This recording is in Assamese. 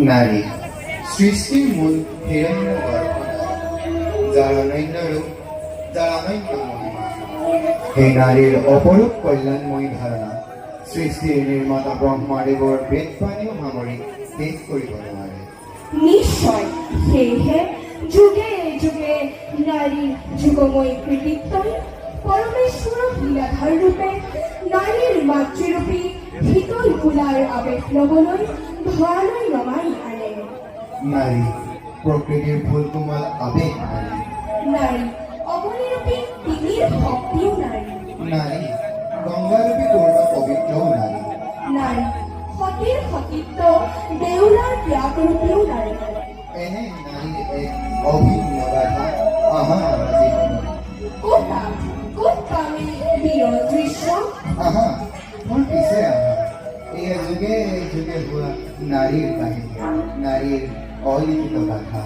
নাৰী সৃষ্টিৰ মূল হিৰণ্য গৰ্ভনা, যাৰ অনন্য ৰূপ, যাৰ অনন্য মহিমা। সেই নাৰীৰ অপৰূপ কল্যাণময়ী ধাৰণা সৃষ্টিৰ নিৰ্মাতা ব্ৰহ্মাদেৱৰ বেদবাণীও সামৰি শেষ কৰিব নোৱাৰে। নিশ্চয়, সেয়েহে যুগে যুগে নাৰীৰ যুগময় কৃতিত্বই পৰমেশ্বৰ লীলাধাৰ ৰূপে নাৰীৰ মাতৃৰূপী শীতল কুলাৰ আবেশ লবলৈ ধৰালৈ নমাই আনে। নাৰী প্ৰকৃতিৰ ফুল কোমল আবেগ নাৰী। নাৰী অবনীৰূপী তিমিৰ শক্তিও নাৰী। নাৰী গংগাৰূপী পূৰ্ণ পবিত্ৰও নাৰী। নাৰী সতীৰ সতীত্ব দেউলাৰ ত্যাগৰূপীও নাৰী। এনে নাৰীৰ এক অভিন্ন গাথা আহা আজি ক'ত পামি বীৰৰ দৃশ্য? আহা মোৰ পিছে আহা। এয়া যুগে যুগে হোৱা নাৰীৰ কাহিনী, নাৰীৰ অলিখিত গাথা।